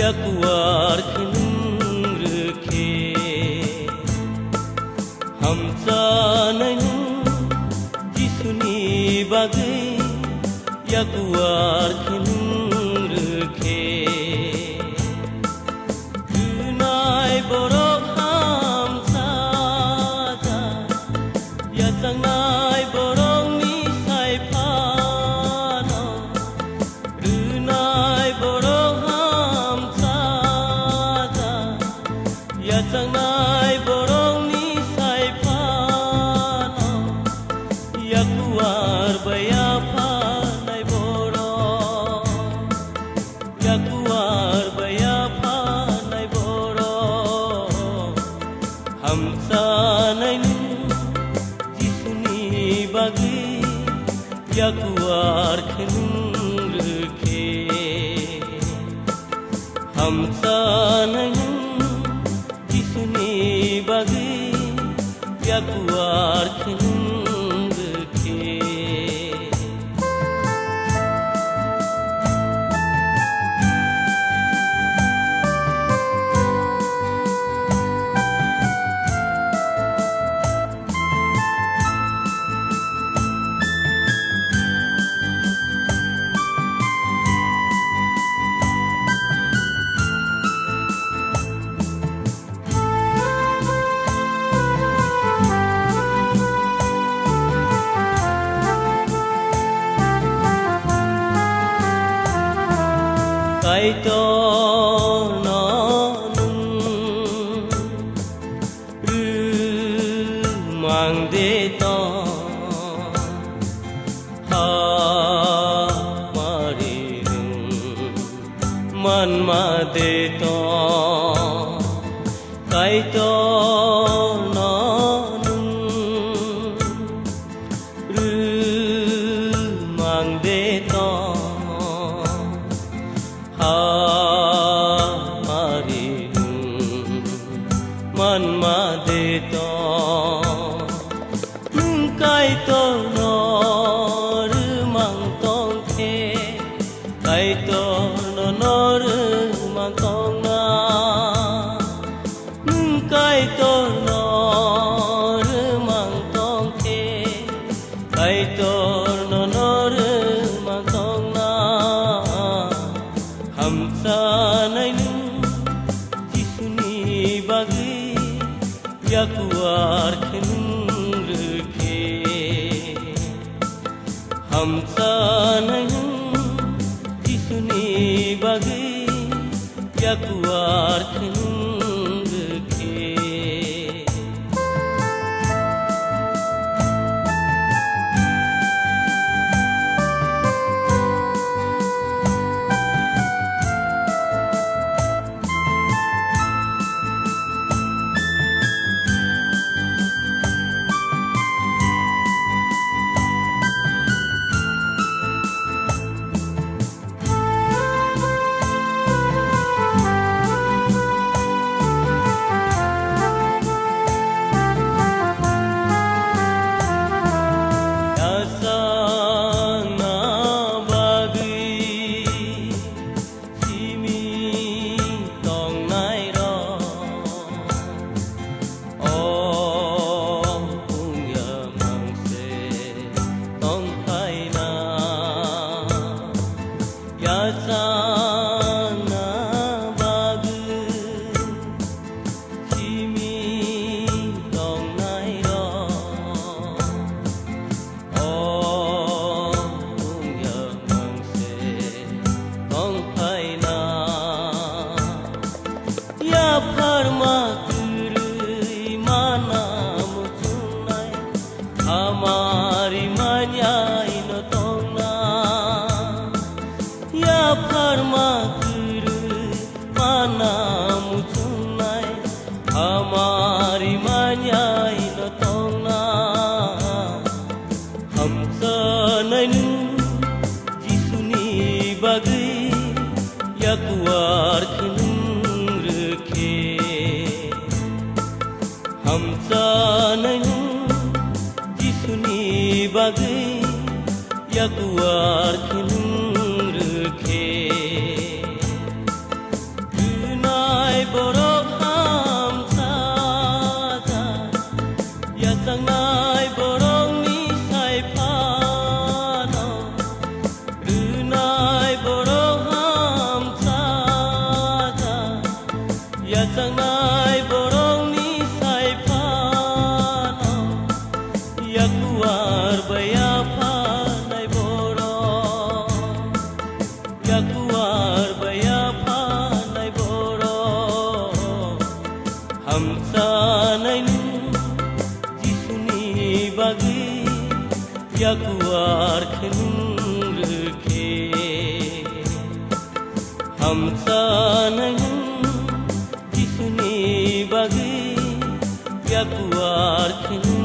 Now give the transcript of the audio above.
yakuar khinung rukhe hamsa nainu jisuni bagai yakuar khinung rukhe kunai borok hamsa ja yasangai borok ni sai phano kunai borok hamsa ja yasangai borok ni sai phano yakuar baya phanai borok yakuar baya phanai borok hamsa nainu jisuni bagi yakuar khinung rukhe hamsa nainu jisuni bagi yakuar khinung rukhe kai to no nung mang de to ha mari man ma de to kai to no nung mang de to ha mari man ma de to nung kai to no ru mang tong the kai to no ru mang tong na nung kai to no ru mang tong the kai to no ru mang tong na hamsa nainu jisuni bagi yakuar khinung rukhe hamsa nainu jisuni bagi yakuar khinung rukhe Amari manyai no tongna ya pharma guru mana muchunai amari manyai no tongna hamsa nainu jisuni bagi yakuar khinung rukhe hamsa nainu jisuni bagi yakuar khinung rukhe piakuar khenung rkhe hamsa nang kisuni bagi piakuar khenung